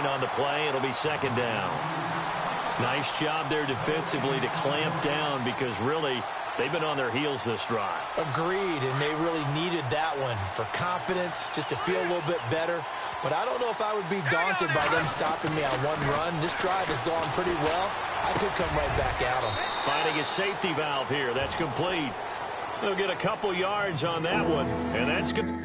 gain on the play. It'll be second down. Nice job there defensively to clamp down because really they've been on their heels this drive. Agreed, and they really needed that one for confidence, just to feel a little bit better. But I don't know if I would be daunted by them stopping me on one run. This drive has gone pretty well. I could come right back at them. Finding a safety valve here. That's complete. They'll get a couple yards on that one, and that's good.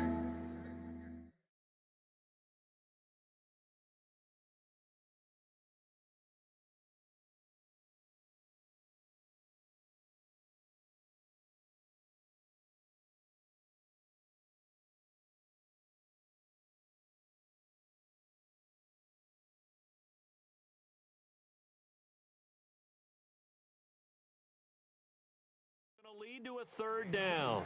Lead to a third down.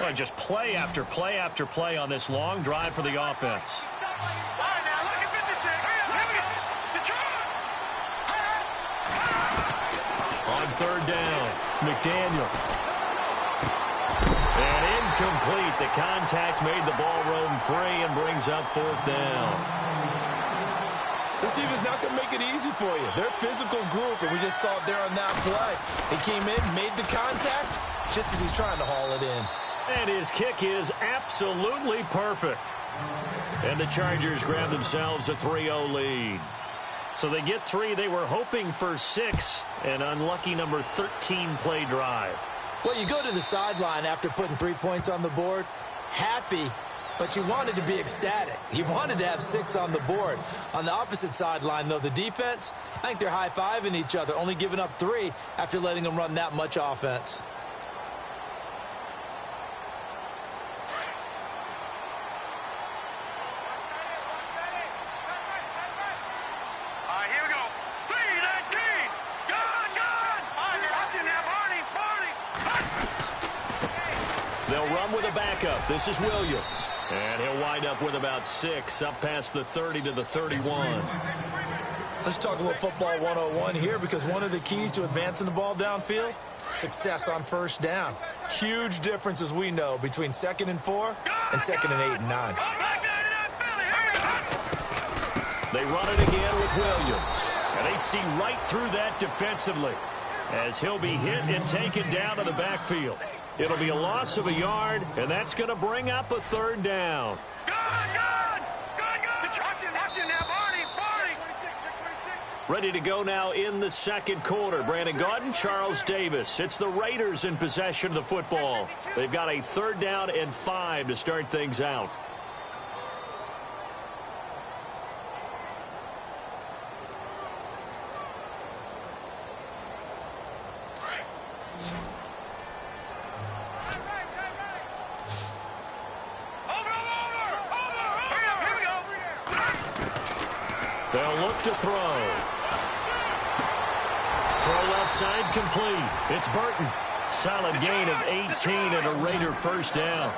Well, just play after play after play on this long drive for the offense. On third down, McDaniel. And incomplete. The contact made the ball roam free and brings up fourth down. This team is not going to make it easy for you. They're a physical group, and we just saw it there on that play. He came in, made the contact, just as he's trying to haul it in. And his kick is absolutely perfect. And the Chargers grab themselves a 3-0 lead. So they get 3. They were hoping for 6. An unlucky number 13 play drive. Well, you go to the sideline after putting 3 points on the board, happy, but you wanted to be ecstatic. You wanted to have 6 on the board. On the opposite sideline, though, the defense, I think they're high-fiving each other, only giving up 3 after letting them run that much offense. This is Williams, and he'll wind up with about 6, up past the 30 to the 31. Let's talk a little football 101 here, because one of the keys to advancing the ball downfield, success on first down. Huge difference, as we know, between 2nd and 4 and 2nd and 8 and 9. They run it again with Williams, and they see right through that defensively as he'll be hit and taken down to the backfield. It'll be a loss of a yard, and that's going to bring up a third down. Ready to go now in the second quarter. Brandon Gaudin, Charles Davis. It's the Raiders in possession of the football. They've got a third down and 5 to start things out. They'll look to throw. Throw left side complete. It's Burton. Solid gain of 18 and a Raider first down.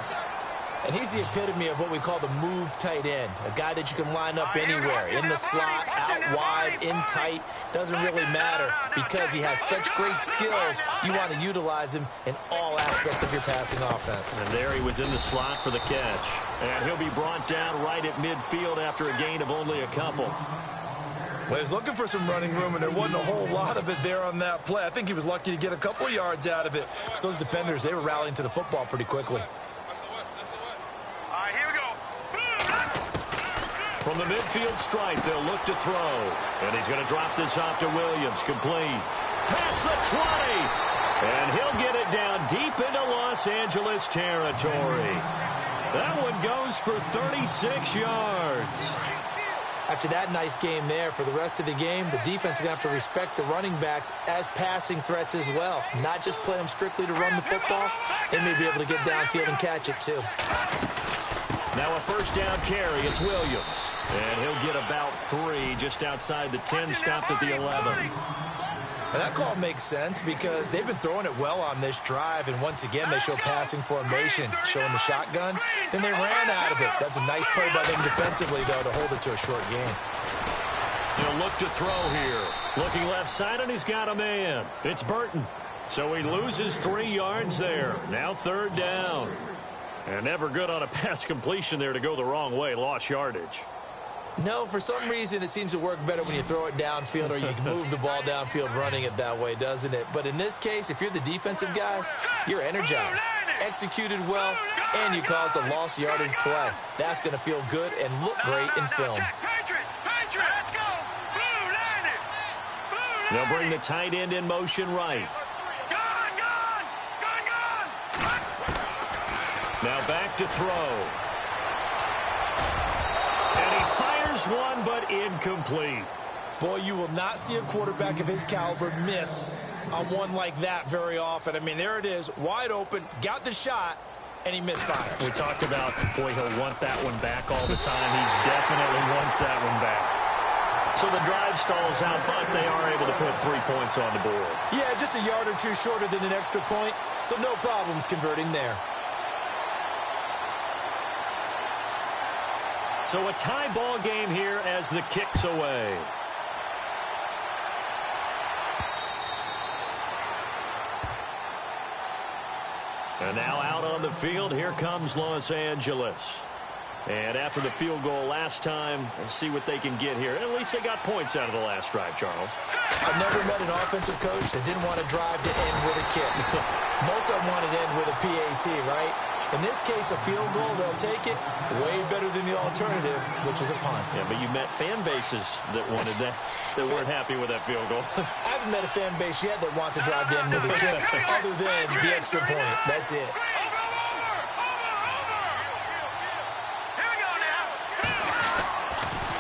And he's the epitome of what we call the move tight end. A guy that you can line up anywhere. In the slot, out wide, in tight. Doesn't really matter because he has such great skills. You want to utilize him in all aspects of your passing offense. And there he was in the slot for the catch. And he'll be brought down right at midfield after a gain of only a couple. Well, he was looking for some running room, and there wasn't a whole lot of it there on that play. I think he was lucky to get a couple yards out of it. Because those defenders, they were rallying to the football pretty quickly. From the midfield stripe, they'll look to throw. And he's going to drop this off to Williams. Complete. Past the 20. And he'll get it down deep into Los Angeles territory. That one goes for 36 yards. After that nice game there, for the rest of the game, the defense is going to have to respect the running backs as passing threats as well. Not just play them strictly to run the football. They may be able to get downfield and catch it, too. Now a first down carry. It's Williams. And he'll get about 3 just outside the 10, stopped at the 11. And that call makes sense because they've been throwing it well on this drive, and once again they show passing formation, showing the shotgun. Then they ran out of it. That's a nice play by them defensively, though, to hold it to a short game. He'll look to throw here. Looking left side, and he's got a man. It's Burton. So he loses 3 yards there. Now 3rd down. And never good on a pass completion there to go the wrong way. Lost yardage. No, for some reason it seems to work better when you throw it downfield or you can move the ball downfield running it that way, doesn't it? But in this case, if you're the defensive guys, you're energized, executed well, and you caused a lost yardage play. That's going to feel good and look great in film. They'll bring the tight end in motion right. Now back to throw. And he fires one, but incomplete. Boy, you will not see a quarterback of his caliber miss on one like that very often. I mean, there it is, wide open, got the shot, and he misfires. We talked about, boy, he'll want that one back all the time. He definitely wants that one back. So the drive stalls out, but they are able to put 3 points on the board. Yeah, just a yard or two shorter than an extra point, so no problems converting there. So a tie ball game here as the kick's away. And now out on the field, here comes Los Angeles. And after the field goal last time, we'll see what they can get here. At least they got points out of the last drive, Charles. I've never met an offensive coach that didn't want to drive to end with a kick. Most of them want to end with a PAT, right? In this case, a field goal, they'll take it way better than the alternative, which is a punt. Yeah, but you met fan bases that wanted that, that weren't happy with that field goal. I haven't met a fan base yet that wants to drive to end with a kick other than the extra point. That's it.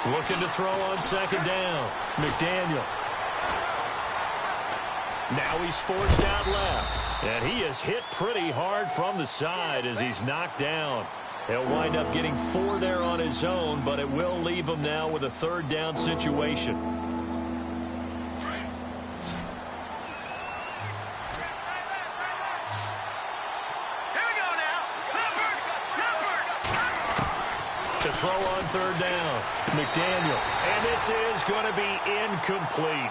Looking to throw on 2nd down. McDaniel. Now he's forced out left. And he is hit pretty hard from the side as he's knocked down. He'll wind up getting 4 there on his own, but it will leave him now with a 3rd down situation. To throw on 3rd down. McDaniel. And this is going to be incomplete.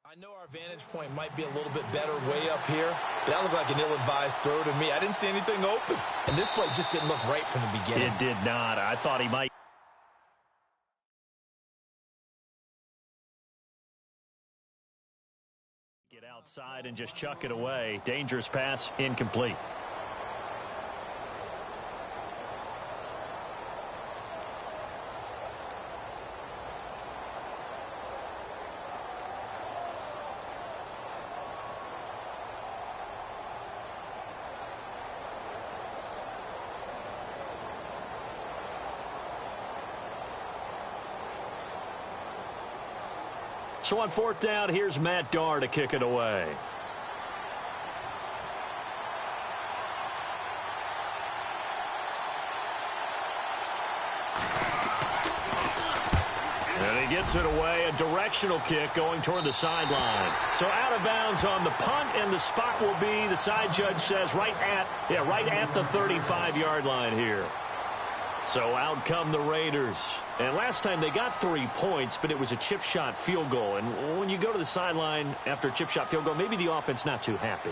I know our vantage point might be a little bit better way up here, but that looked like an ill-advised throw to me. I didn't see anything open, and this play just didn't look right from the beginning. It did not. I thought he might. Get outside and just chuck it away. Dangerous pass, incomplete. So on 4th down, here's Matt Darr to kick it away. And he gets it away, a directional kick going toward the sideline. So out of bounds on the punt, and the spot will be, the side judge says, right at the 35-yard line here. So out come the Raiders. And last time they got 3 points, but it was a chip shot field goal. And when you go to the sideline after a chip shot field goal, maybe the offense not too happy.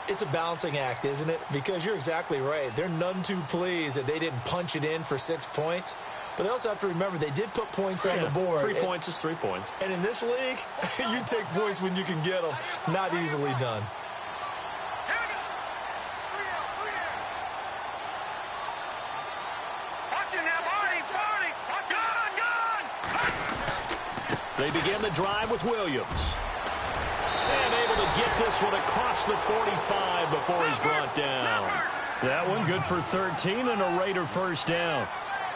It's a balancing act, isn't it? Because you're exactly right. They're none too pleased that they didn't punch it in for 6 points. But they also have to remember they did put points on the board. 3 points is 3 points. And in this league, you take points when you can get them. Not easily done. They begin the drive with Williams. And able to get this one across the 45 before he's brought down. That one good for 13 and a Raider 1st down.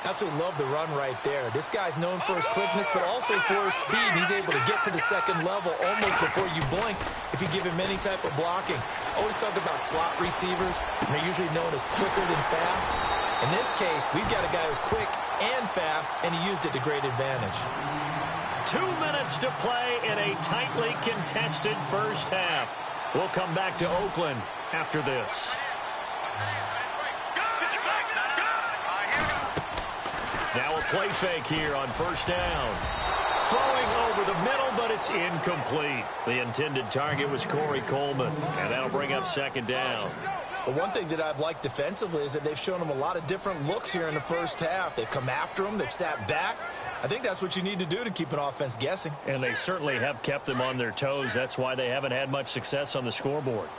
Absolutely love the run right there. This guy's known for his quickness, but also for his speed. He's able to get to the 2nd level almost before you blink if you give him any type of blocking. Always talk about slot receivers, and they're usually known as quicker than fast. In this case, we've got a guy who's quick and fast, and he used it to great advantage. 2 minutes to play in a tightly contested 1st half. We'll come back to Oakland after this. Now a play fake here on first down. Throwing over the middle, but it's incomplete. The intended target was Corey Coleman, and that'll bring up second down. The one thing that I've liked defensively is that they've shown him a lot of different looks here in the first half. They've come after him. They've sat back. I think that's what you need to do to keep an offense guessing. And they certainly have kept them on their toes. That's why they haven't had much success on the scoreboard.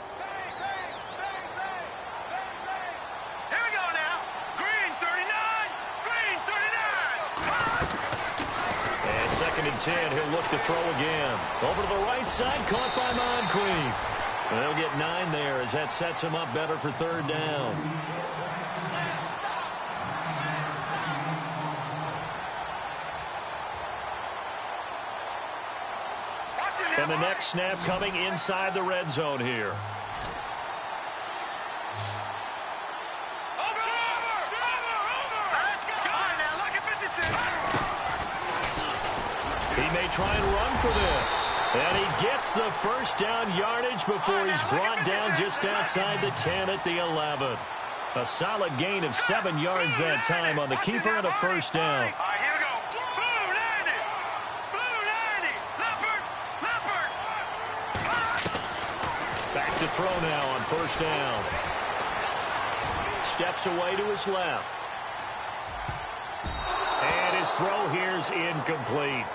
Here we go now. Green 39. Green 39. And 2nd and 10. He'll look to throw again. Over to the right side. Caught by Moncrief. And they'll get 9 there as that sets him up better for third down. And the next snap coming inside the red zone here. He may try and run for this. And he gets the first down yardage before he's brought down just outside the 10 at the 11. A solid gain of 7 yards that time on the keeper and a first down. Here we go. Blue 90. Blue 90. Leopard. Back to throw now on first down. Steps away to his left. And his throw here's incomplete.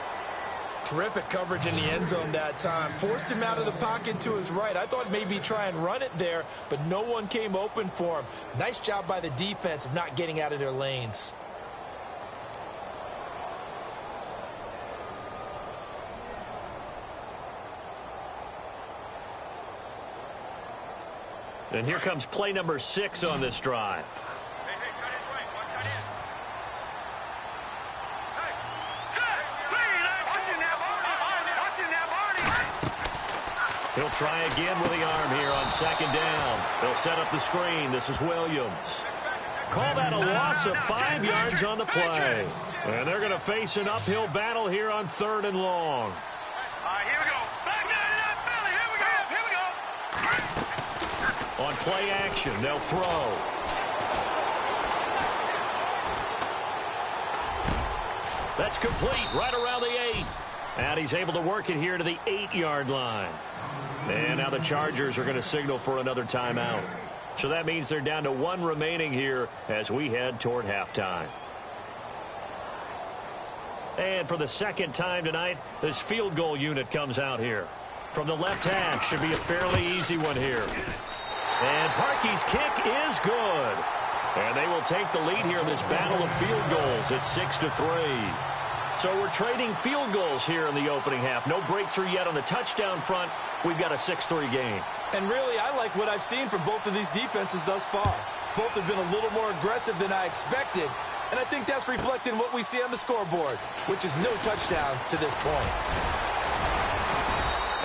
Terrific coverage in the end zone that time. Forced him out of the pocket to his right. I thought maybe try and run it there, but no one came open for him. Nice job by the defense of not getting out of their lanes. And here comes play number 6 on this drive. He'll try again with the arm here on 2nd down. They'll set up the screen. This is Williams. Call that a loss of 5 yards on the play. And they're going to face an uphill battle here on 3rd and long. Here we go. Back Philly. Here we go. On play action, they'll throw. That's complete right around the 8. And he's able to work it here to the 8-yard line. And now the Chargers are going to signal for another timeout. So that means they're down to 1 remaining here as we head toward halftime. And for the 2nd time tonight, this field goal unit comes out here. From the left hash, should be a fairly easy one here. And Parkey's kick is good. And they will take the lead here in this battle of field goals at 6-3. So we're trading field goals here in the opening half. No breakthrough yet on the touchdown front. We've got a 6-3 game. And really, I like what I've seen from both of these defenses thus far. Both have been a little more aggressive than I expected. And I think that's reflected in what we see on the scoreboard, which is no touchdowns to this point.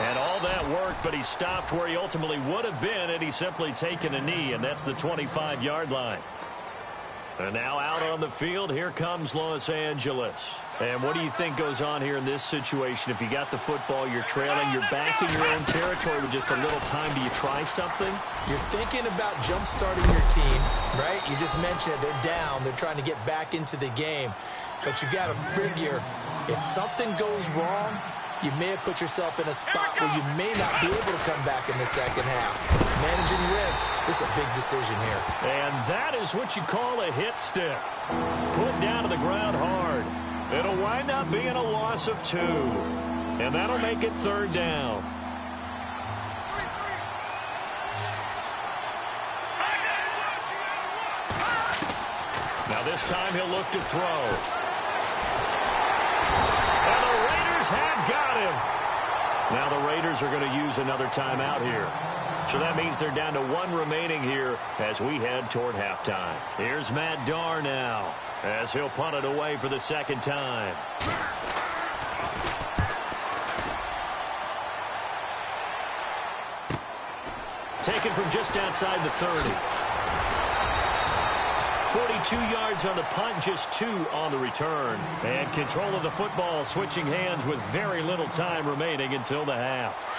And all that worked, but he stopped where he ultimately would have been had he simply taken a knee, and that's the 25-yard line. And now out on the field, here comes Los Angeles. And what do you think goes on here in this situation? If you got the football, you're trailing, you're back in your own territory with just a little time, do you try something? You're thinking about jump-starting your team, right? You just mentioned it. They're down. They're trying to get back into the game. But you got to figure, if something goes wrong, you may have put yourself in a spot where you may not be able to come back in the second half. Managing risk, this is a big decision here. And that is what you call a hit stick. Put down to the ground hard. It'll wind up being a loss of 2. And that'll make it 3rd down. Now this time he'll look to throw. And the Raiders have got him. Now the Raiders are going to use another timeout here. So that means they're down to 1 remaining here as we head toward halftime. Here's Matt Darr now as he'll punt it away for the 2nd time. Taken from just outside the 30. 42 yards on the punt, just 2 on the return. And control of the football switching hands with very little time remaining until the half.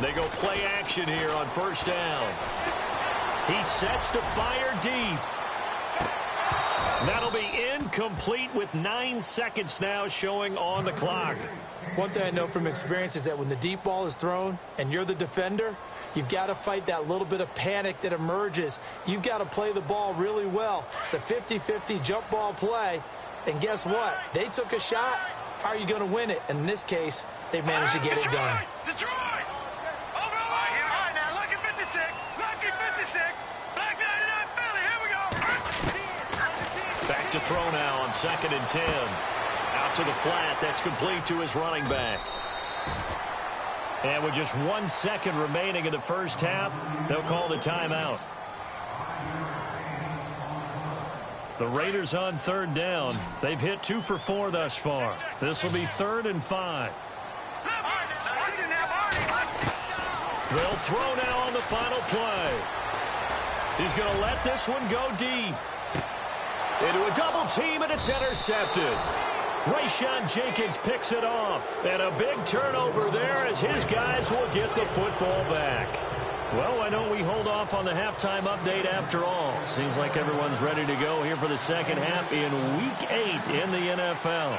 They go play action here on first down. He sets to fire deep. That'll be incomplete with 9 seconds now showing on the clock. One thing I know from experience is that when the deep ball is thrown and you're the defender, you've got to fight that little bit of panic that emerges. You've got to play the ball really well. It's a 50-50 jump ball play. And guess what? They took a shot. How are you going to win it? And in this case, they managed to get it done. Detroit! Over the line! All right, now, lucky 56. Lucky 56. Black 99 Philly. Here we go. Back to throw now on 2nd and 10. Out to the flat. That's complete to his running back. And with just 1 second remaining in the first half, they'll call the timeout. The Raiders on 3rd down. They've hit 2 for 4 thus far. This will be 3rd and 5. They'll throw now on the final play. He's going to let this one go deep. Into a double team, and it's intercepted. Rayshawn Jenkins picks it off. And a big turnover there as his guys will get the football back. Well, why don't we hold off on the halftime update after all? Seems like everyone's ready to go here for the second half in Week 8 in the NFL.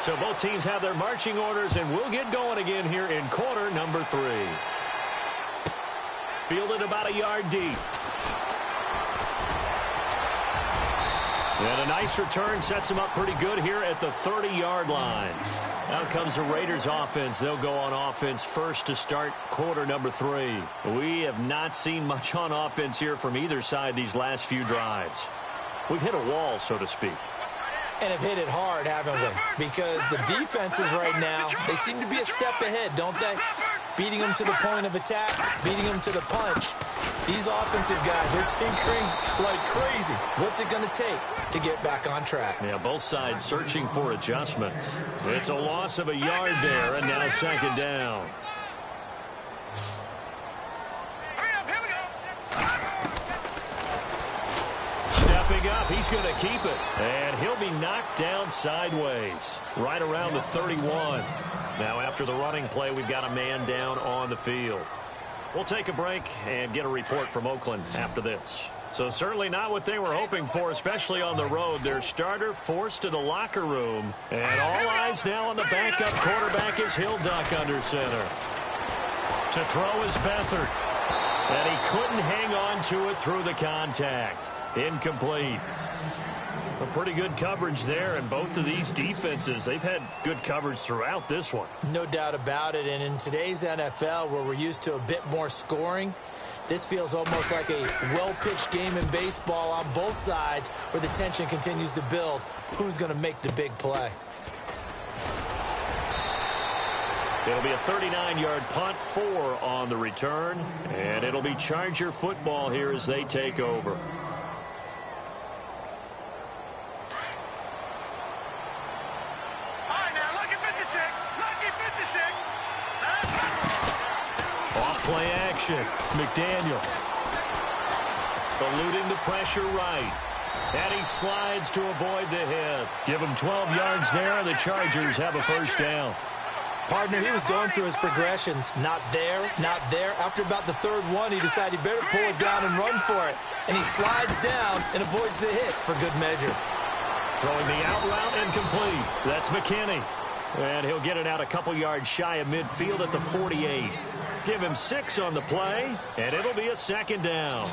So both teams have their marching orders, and we'll get going again here in quarter number 3. Fielded about a yard deep. And a nice return sets them up pretty good here at the 30-yard line. Out comes the Raiders offense. They'll go on offense first to start quarter number 3. We have not seen much on offense here from either side these last few drives. We've hit a wall, so to speak. And have hit it hard, haven't we? Because the defenses right now, they seem to be a step ahead, don't they? Beating them to the point of attack, beating them to the punch. These offensive guys are tinkering like crazy. What's it going to take to get back on track? Yeah, both sides searching for adjustments. It's a loss of a yard there, and now 2nd down. Stepping up, he's going to keep it. And he'll be knocked down sideways, right around the 31. Now, after the running play, we've got a man down on the field. We'll take a break and get a report from Oakland after this. So certainly not what they were hoping for, especially on the road. Their starter forced to the locker room. And all eyes now on the backup quarterback as he'll duck under center. To throw is Beathard. And he couldn't hang on to it through the contact. Incomplete. A pretty good coverage there, and both of these defenses, they've had good coverage throughout this one. No doubt about it, and in today's NFL, where we're used to a bit more scoring, this feels almost like a well-pitched game in baseball on both sides where the tension continues to build. Who's going to make the big play? It'll be a 39-yard punt, 4 on the return, and it'll be Charger football here as they take over. Play action. McDaniel. Eluding the pressure right. And he slides to avoid the hit. Give him 12 yards there, and the Chargers have a first down. Partner, he was going through his progressions. Not there, not there. After about the 3rd one, he decided he better pull it down and run for it. And he slides down and avoids the hit for good measure. Throwing the out route incomplete. That's McKinney. And he'll get it out a couple yards shy of midfield at the 48. Give him 6 on the play, and it'll be a 2nd down.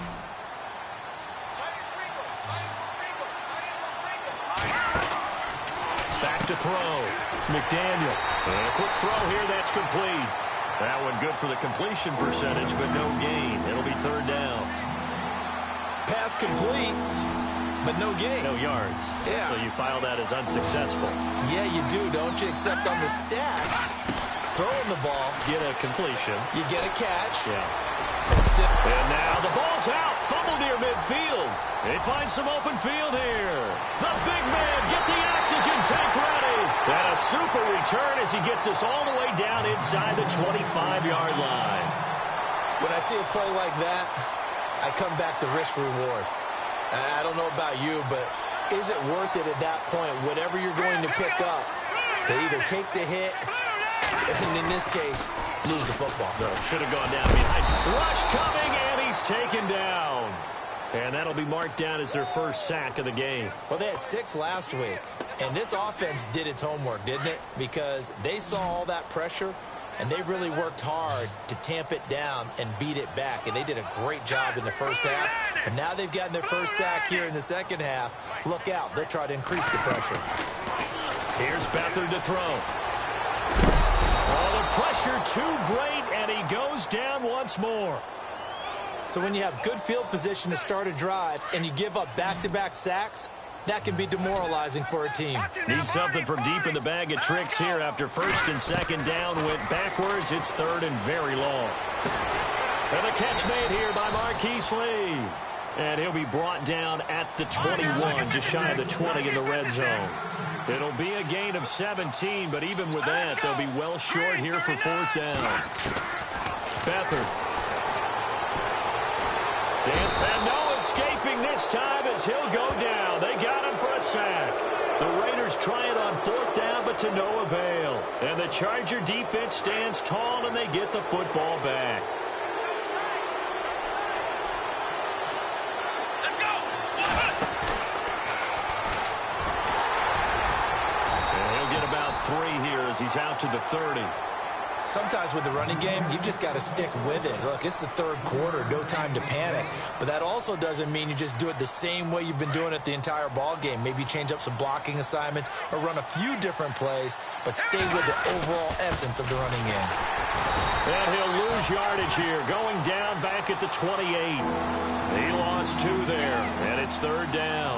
Back to throw. McDaniel. And a quick throw here, that's complete. That one good for the completion percentage, but no gain. It'll be 3rd down. Pass complete, but no gain. No yards. Yeah. So you file that as unsuccessful. Yeah, you do, don't you? Except on the stats. Throwing the ball. Get a completion. You get a catch. Yeah. And now the ball's out. Fumble near midfield. They find some open field here. The big man, get the oxygen tank ready. And a super return as he gets us all the way down inside the 25-yard line. When I see a play like that, I come back to risk reward. I don't know about you, but is it worth it at that point, whatever you're going to pick up, to either take the hit, and in this case, lose the football. No, should have gone down behind. Rush coming, and he's taken down. And that'll be marked down as their first sack of the game. Well, they had 6 last week, and this offense did its homework, didn't it? Because they saw all that pressure, and they really worked hard to tamp it down and beat it back. And they did a great job in the first half. But now they've gotten their first sack here in the second half. Look out. They'll try to increase the pressure. Here's Beathard to throw. Oh, the pressure too great, and he goes down once more. So when you have good field position to start a drive and you give up back-to-back sacks, that can be demoralizing for a team. Need something from deep in the bag of tricks here after first and second down went backwards. It's third and very long. And the catch made here by Marquise Lee. And he'll be brought down at the 21, just shy of the 20 in the red zone. It'll be a gain of 17, but even with that, they'll be well short here for fourth down. Beathard. And no escaping this time as he'll go down. They got him for a sack. The Raiders try it on fourth down, but to no avail. And the Charger defense stands tall, and they get the football back. Let's go. And he'll get about 3 here as he's out to the 30. Sometimes with the running game, you've just got to stick with it. Look, it's the third quarter, no time to panic. But that also doesn't mean you just do it the same way you've been doing it the entire ball game. Maybe change up some blocking assignments or run a few different plays, but stay with the overall essence of the running game. And he'll lose yardage here, going down back at the 28. He lost 2 there, and it's third down.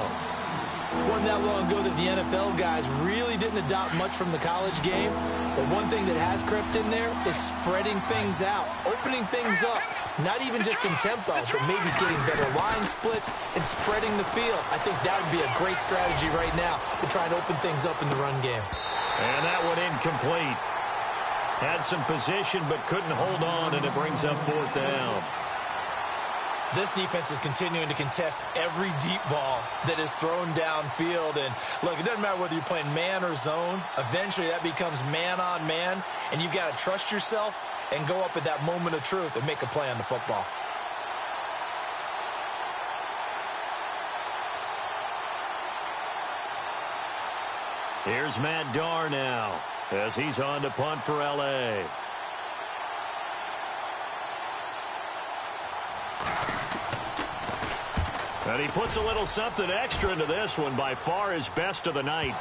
Wasn't that long ago that the NFL guys really didn't adopt much from the college game. But one thing that has crept in there is spreading things out, opening things up, not even just in tempo, but maybe getting better line splits and spreading the field. I think that would be a great strategy right now to try and open things up in the run game. And that one incomplete. Had some position but couldn't hold on, and it brings up fourth down. This defense is continuing to contest every deep ball that is thrown downfield. And, look, it doesn't matter whether you're playing man or zone. Eventually, that becomes man-on-man, and you've got to trust yourself and go up at that moment of truth and make a play on the football. Here's Matt Darr now as he's on to punt for L.A. And he puts a little something extra into this one, by far his best of the night.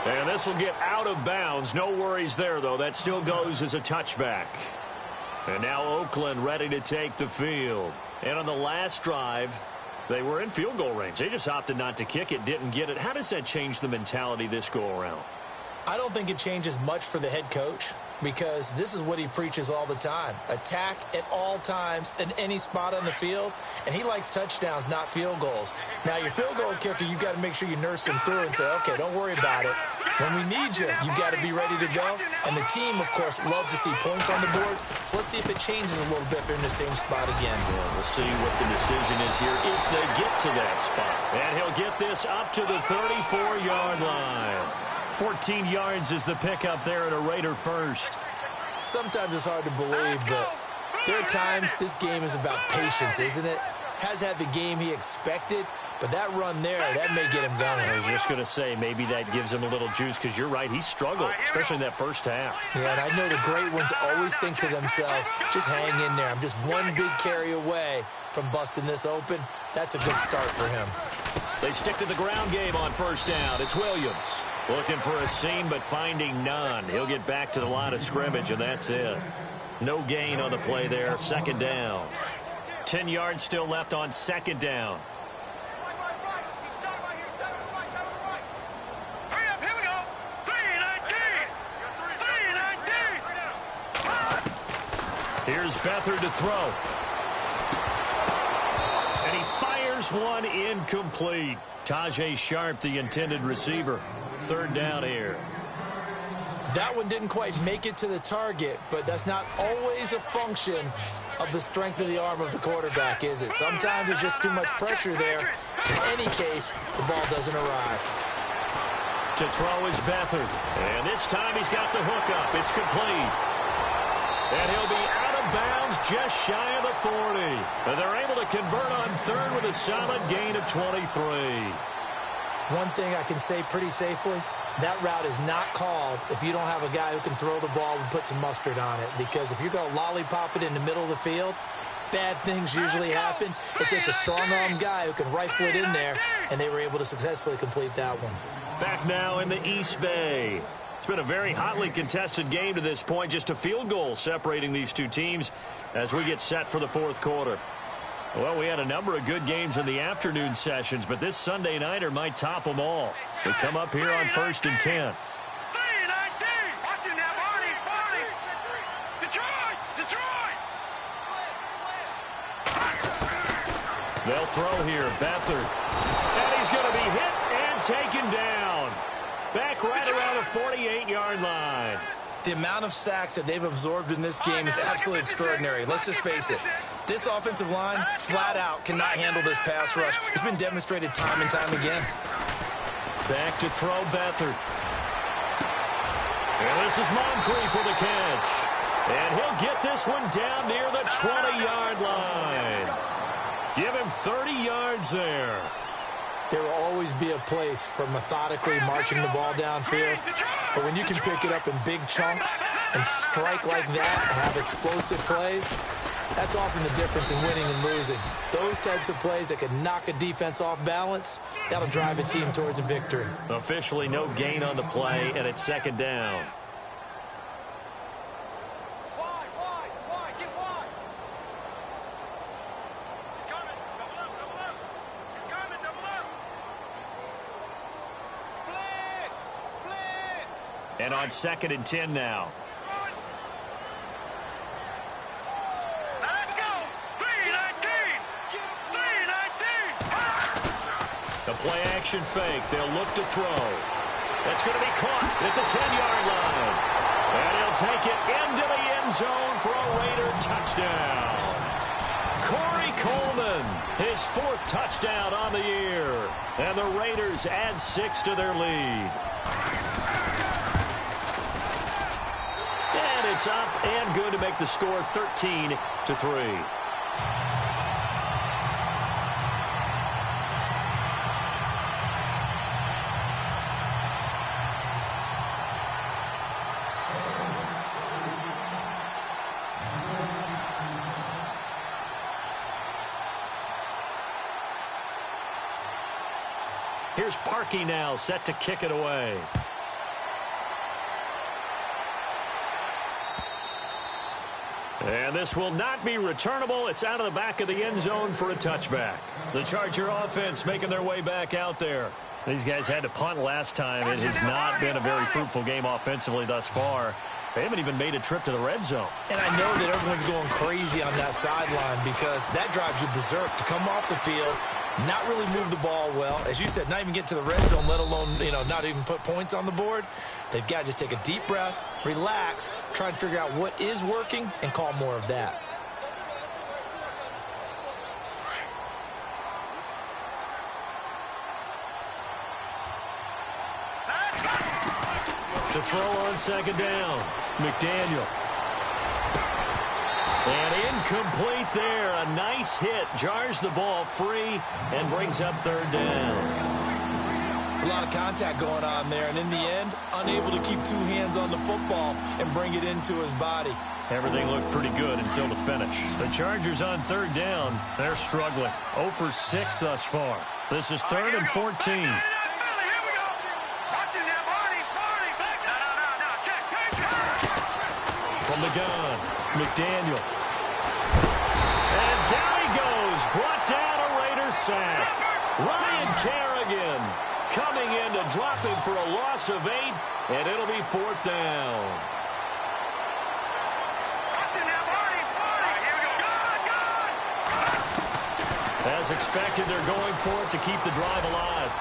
And this will get out of bounds. No worries there, though. That still goes as a touchback. And now Oakland ready to take the field. And on the last drive, they were in field goal range. They just opted not to kick it, didn't get it. How does that change the mentality this go-around? I don't think it changes much for the head coach, because this is what he preaches all the time. Attack at all times in any spot on the field, and he likes touchdowns, not field goals. Now, your field goal kicker, you've got to make sure you nurse him through and say, okay, don't worry about it. When we need you, you've got to be ready to go. And the team, of course, loves to see points on the board. So let's see if it changes a little bit if they're in the same spot again. Yeah, we'll see what the decision is here if they get to that spot. And he'll get this up to the 34-yard line. 14 yards is the pickup there at a Raider first. Sometimes it's hard to believe, but there are times this game is about patience, isn't it? Has had the game he expected, but that run there, that may get him going. I was just going to say, maybe that gives him a little juice, because you're right, he struggled, especially in that first half. Yeah, and I know the great ones always think to themselves, just hang in there. I'm just one big carry away from busting this open. That's a good start for him. They stick to the ground game on first down. It's Williams. Looking for a seam, but finding none. He'll get back to the line of scrimmage, and that's it. No gain on the play there. Second down. 10 yards still left on second down. Hurry up, here we go. 3-19. Here's Beathard to throw. And he fires one incomplete. Tajay Sharp, the intended receiver. Third down here. That one didn't quite make it to the target, but that's not always a function of the strength of the arm of the quarterback, is it? Sometimes there's just too much pressure there. In any case, the ball doesn't arrive. To throw is Beathard. And this time he's got the hook up. It's complete. And he'll be out of bounds just shy of the 40. And they're able to convert on third with a solid gain of 23. One thing I can say pretty safely, that route is not called if you don't have a guy who can throw the ball and put some mustard on it. Because if you're going to lollipop it in the middle of the field, bad things usually happen. It takes a strong-arm guy who can rifle it in there, and they were able to successfully complete that one. Back now in the East Bay. It's been a very hotly contested game to this point. Just a field goal separating these two teams as we get set for the fourth quarter. Well, we had a number of good games in the afternoon sessions, but this Sunday nighter might top them all. We come up here on 1st and 10. They'll throw here. Beathard. And he's going to be hit and taken down. Back right around the 48-yard line. The amount of sacks that they've absorbed in this game is absolutely extraordinary. Let's just face it. This offensive line, flat out, cannot handle this pass rush. It's been demonstrated time and time again. Back to throw Beathard. And this is Moncrief with a catch. And he'll get this one down near the 20-yard line. Give him 30 yards there. There will always be a place for methodically marching the ball downfield. But when you can pick it up in big chunks and strike like that and have explosive plays, that's often the difference in winning and losing. Those types of plays that can knock a defense off balance, that'll drive a team towards a victory. Officially no gain on the play, and it's second down. And on 2nd and 10 now. Let's go. 3-19. 3-19. The play action fake. They'll look to throw. That's going to be caught at the 10-yard line. And he'll take it into the end zone for a Raider touchdown. Corey Coleman, his 4th touchdown on the year. And the Raiders add 6 to their lead. And it's up and good to make the score 13-3. Here's Parkey now, set to kick it away. And this will not be returnable. It's out of the back of the end zone for a touchback. The Charger offense making their way back out there. These guys had to punt last time. It has not been a very fruitful game offensively thus far. They haven't even made a trip to the red zone. And I know that everyone's going crazy on that sideline because that drives you berserk to come off the field, not really move the ball well. As you said, not even get to the red zone, let alone, not even put points on the board. They've got to just take a deep breath, relax, try and figure out what is working, and call more of that. To throw on 2nd down, McDaniel. And incomplete there. A nice hit. Jars the ball free and brings up 3rd down. It's a lot of contact going on there, and in the end, unable to keep 2 hands on the football and bring it into his body. Everything looked pretty good until the finish. The Chargers on 3rd down. They're struggling. 0 for 6 thus far. This is 3rd and 14. From the gun, McDaniel. And down he goes. Brought down a Raiders sack. Ryan Kerrigan coming in to drop him for a loss of 8, and it'll be 4th down. As expected, they're going for it to keep the drive alive.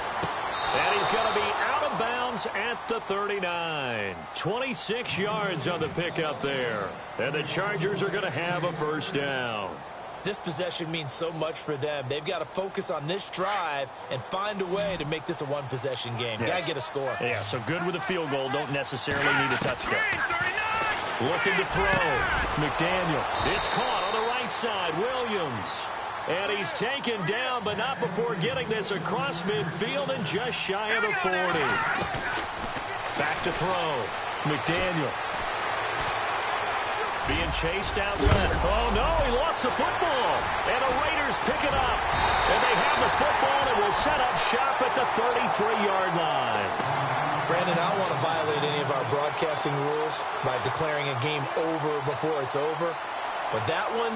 And he's going to be out of bounds at the 39. 26 yards on the pickup there. And the Chargers are going to have a 1st down. This possession means so much for them. They've got to focus on this drive and find a way to make this a one-possession game. Yes. Got to get a score. Yeah, so good with a field goal. Don't necessarily need a touchdown. Looking to throw. McDaniel. It's caught on the right side. Williams. And he's taken down, but not before getting this across midfield and just shy of the 40. Back to throw. McDaniel. Being chased out left. Oh, no, he lost the football. And the Raiders pick it up. And they have the football and will set up shop at the 33-yard line. Brandon, I don't want to violate any of our broadcasting rules by declaring a game over before it's over. But that one,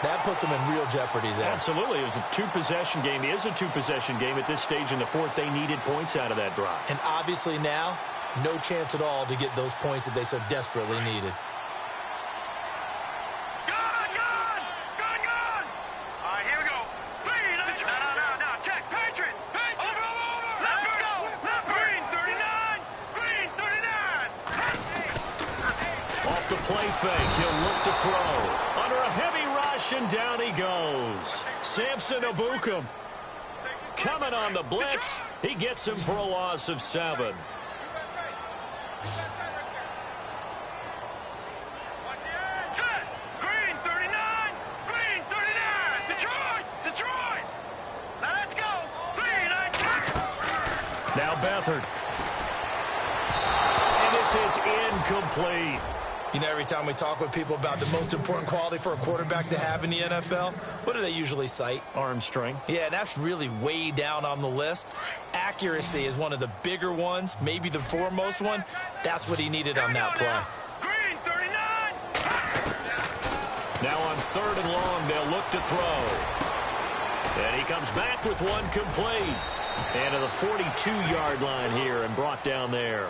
that puts them in real jeopardy there. Absolutely. It was a two-possession game. It is a two-possession game at this stage in the fourth. They needed points out of that drive. And obviously now, no chance at all to get those points that they so desperately needed. Fake. He'll look to throw. Under a heavy rush, and down he goes. Samson Abukum coming on the blitz. He gets him for a loss of 7. Green 39. Green 39. Detroit. Now let's go. Green. Now Beathard. And this is incomplete. You know, every time we talk with people about the most important quality for a quarterback to have in the NFL, what do they usually cite? Arm strength. Yeah, and that's really way down on the list. Accuracy is one of the bigger ones, maybe the foremost one. That's what he needed on that play. Green 39. Now on 3rd and long, they'll look to throw. And he comes back with one complete. And to the 42-yard line here and brought down there.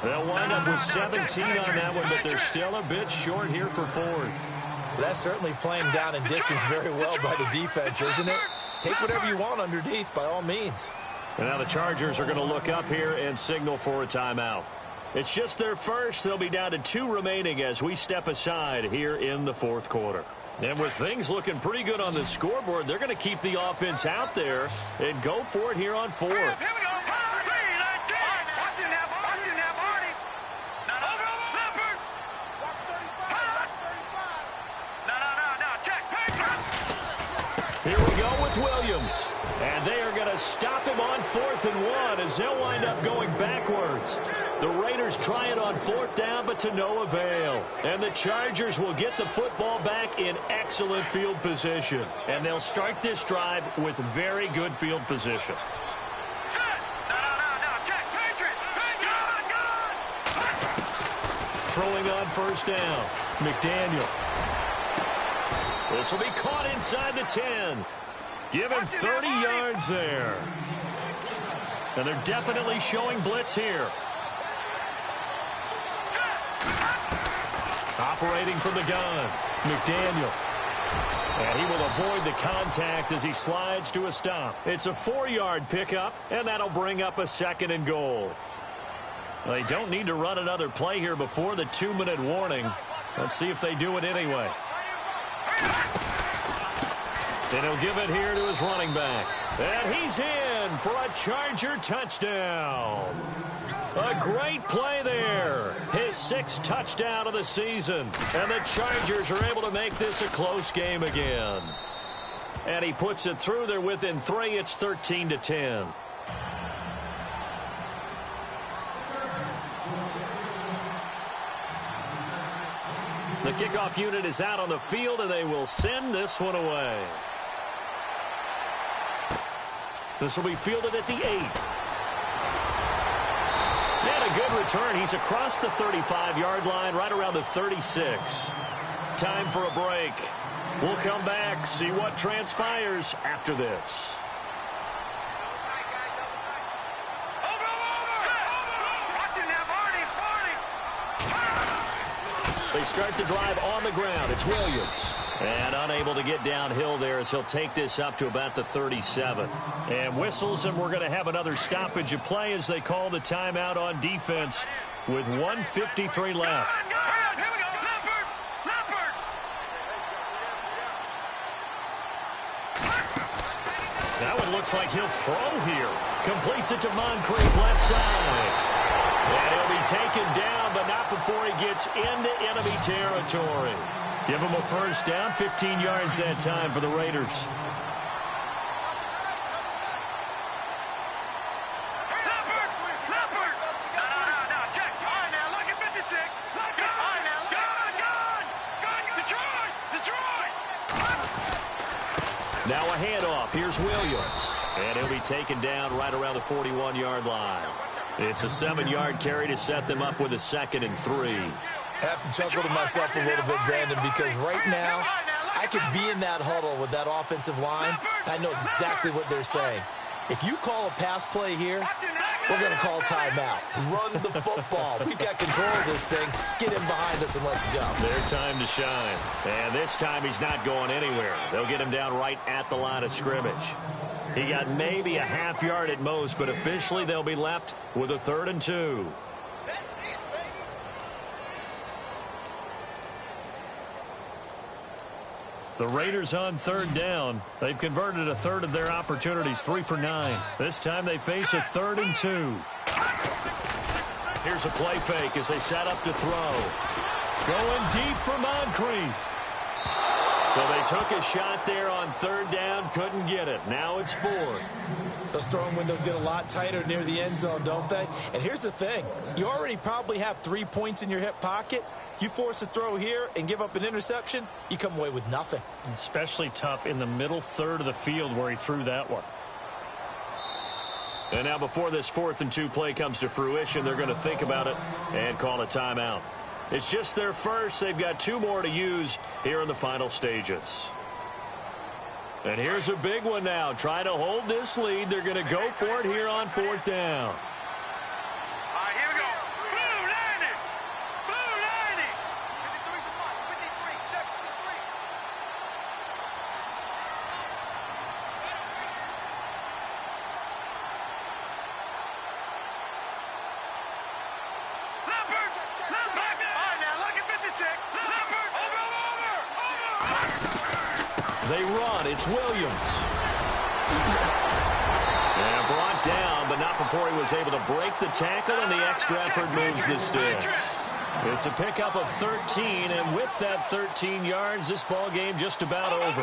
They'll wind up with 17 on that one, but they're still a bit short here for 4th. That's certainly playing down in distance very well by the defense, isn't it? Take whatever you want underneath, by all means. And now the Chargers are going to look up here and signal for a timeout. It's just their first. They'll be down to 2 remaining as we step aside here in the 4th quarter. And with things looking pretty good on the scoreboard, they're going to keep the offense out there and go for it here on 4th. Here we go. Here we go with Williams. And they are going to stop him on 4th and 1 as they'll wind up going backwards. The Raiders try it on 4th down, but to no avail. And the Chargers will get the football back in excellent field position. And they'll start this drive with very good field position. Throwing on 1st down. McDaniel. This will be caught inside the 10. Give him 30 yards there. And they're definitely showing blitz here. Operating from the gun, McDaniel. And he will avoid the contact as he slides to a stop. It's a 4-yard pickup, and that'll bring up a 2nd and goal. They don't need to run another play here before the 2-minute warning. Let's see if they do it anyway. And he'll give it here to his running back. And he's in for a Charger touchdown. A great play there. His 6th touchdown of the season. And the Chargers are able to make this a close game again. And he puts it through. They're within 3. It's 13-10. The kickoff unit is out on the field, and they will send this one away. This will be fielded at the 8. And a good return. He's across the 35-yard line, right around the 36. Time for a break. We'll come back, see what transpires after this. They start the drive on the ground. It's Williams. And unable to get downhill there as he'll take this up to about the 37. And whistles, and we're going to have another stoppage of play as they call the timeout on defense with 1:53 left. That one looks like he'll throw here. Completes it to Moncrief left side. And he'll be taken down, but not before he gets into enemy territory. Give him a first down, 15 yards that time for the Raiders. Now a handoff. Here's Williams. And he'll be taken down right around the 41-yard line. It's a 7-yard carry to set them up with a 2nd and 3. I have to chuckle to myself a little bit, Brandon, because right now I could be in that huddle with that offensive line. I know exactly what they're saying. If you call a pass play here, we're going to call timeout. Run the football. We've got control of this thing. Get him behind us and let's go. Their time to shine. And this time he's not going anywhere. They'll get him down right at the line of scrimmage. He got maybe a half yard at most, but officially they'll be left with a 3rd and 2. The Raiders on 3rd down. They've converted a third of their opportunities, 3 for 9. This time they face a 3rd and 2. Here's a play fake as they set up to throw. Going deep for Moncrief. So they took a shot there on 3rd down, couldn't get it. Now it's 4th. Those throwing windows get a lot tighter near the end zone, don't they? And here's the thing. You already probably have 3 points in your hip pocket. You force a throw here and give up an interception, you come away with nothing. Especially tough in the middle third of the field where he threw that one. And now before this 4th and 2 play comes to fruition, they're going to think about it and call a timeout. It's just their first. They've got 2 more to use here in the final stages. And here's a big one now. Trying to hold this lead. They're going to go for it here on 4th down. They run. It's Williams. And brought down, but not before he was able to break the tackle, and the extra effort moves the sticks. It's a pickup of 13, and with that 13 yards, this ball game just about over.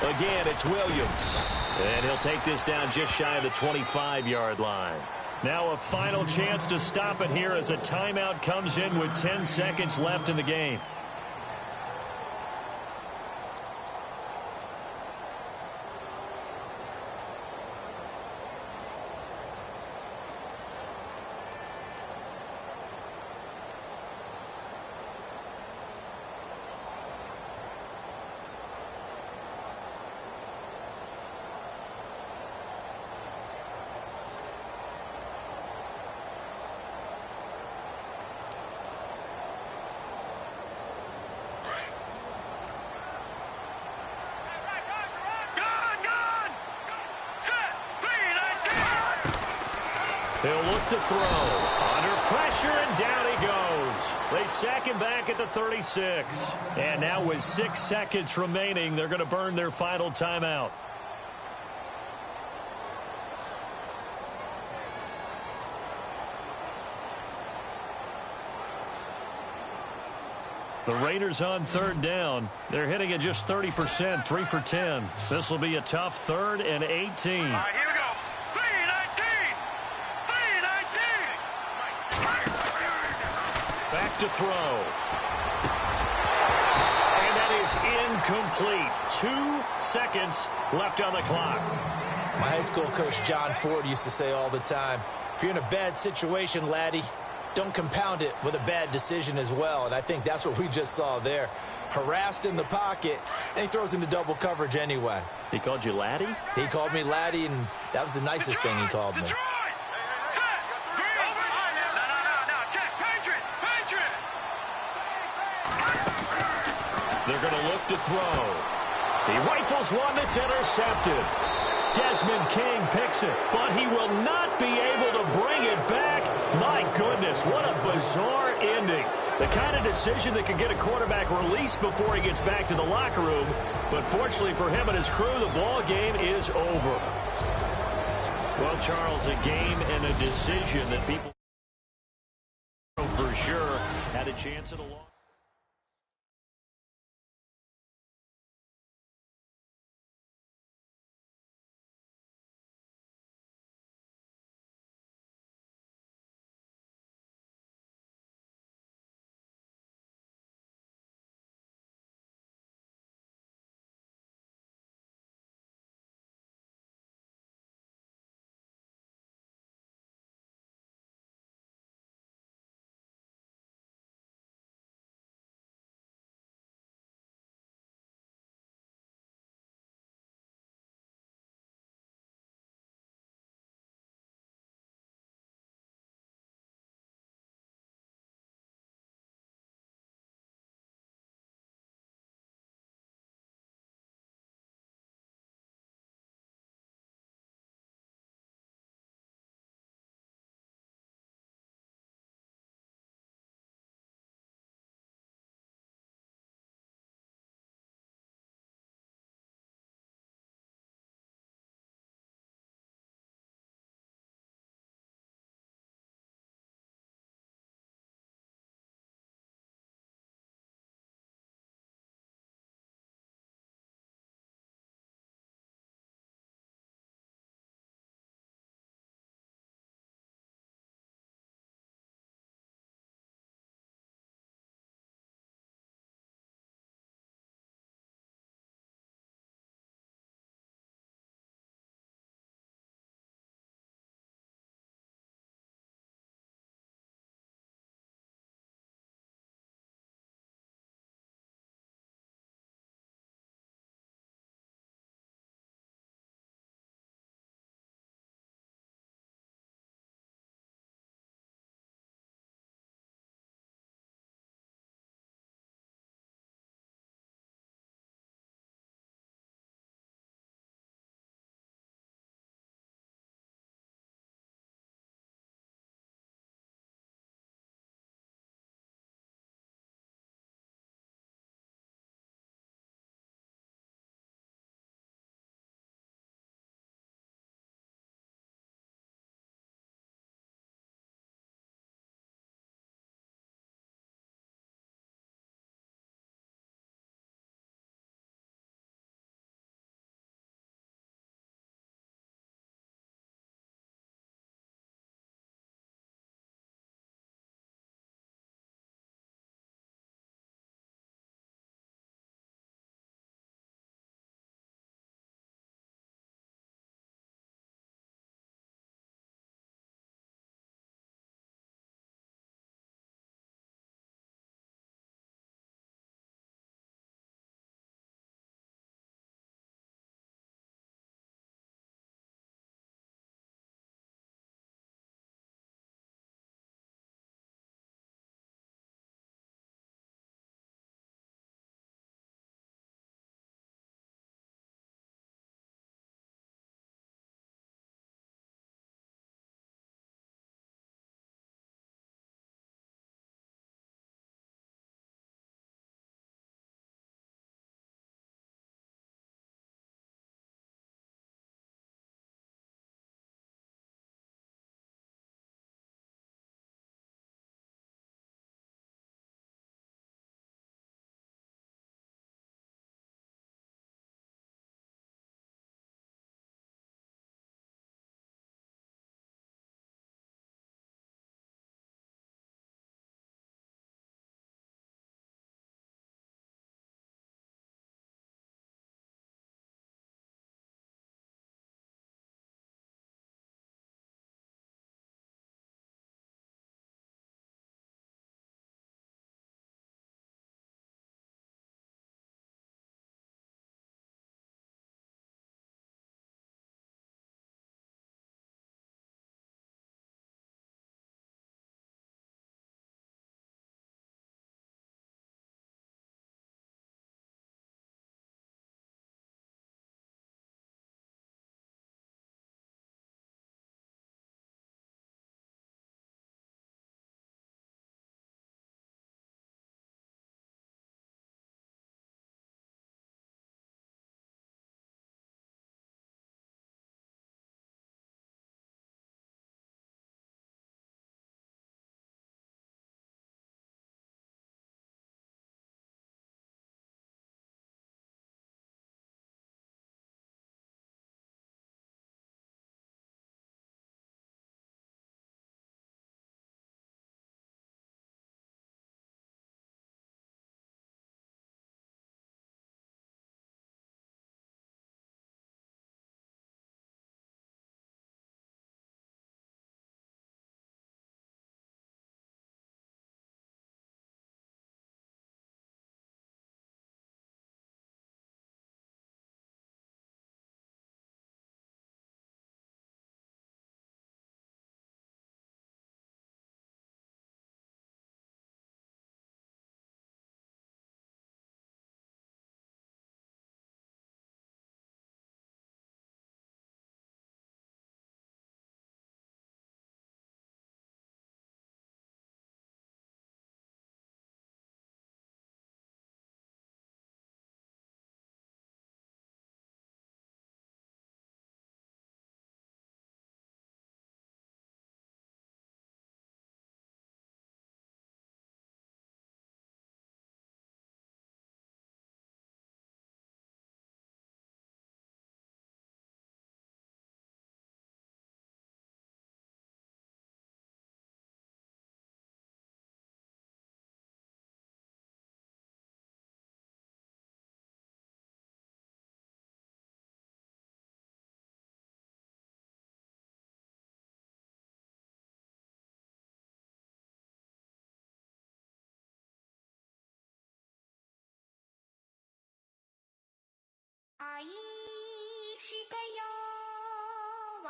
Again, it's Williams. And he'll take this down just shy of the 25-yard line. Now a final chance to stop it here as a timeout comes in with 10 seconds left in the game. He'll look to throw. Under pressure, and down he goes. They sack him back at the 36. And now with 6 seconds remaining, they're going to burn their final timeout. The Raiders on 3rd down. They're hitting at just 30%, 3 for 10. This will be a tough 3rd and 18. Back to throw. And that is incomplete. 2 seconds left on the clock. My high school coach, John Ford, used to say all the time, if you're in a bad situation, laddie, don't compound it with a bad decision as well. And I think that's what we just saw there. Harassed in the pocket, and he throws into double coverage anyway. He called you laddie? He called me laddie, and that was the nicest thing he called me. They're going to look to throw. He rifles one that's intercepted. Desmond King picks it, but he will not be able to bring it back. My goodness, what a bizarre ending. The kind of decision that could get a quarterback released before he gets back to the locker room. But fortunately for him and his crew, the ball game is over. Well, Charles, a game and a decision that people for sure had a chance at a long.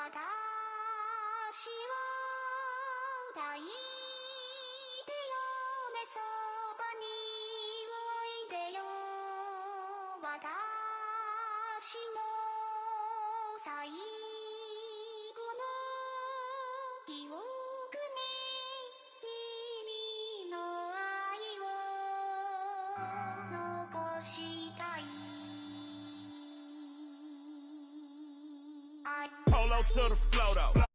抱いてよねそばにおいでよ私の最後の記憶に君の愛を残したいPolo to the flow though.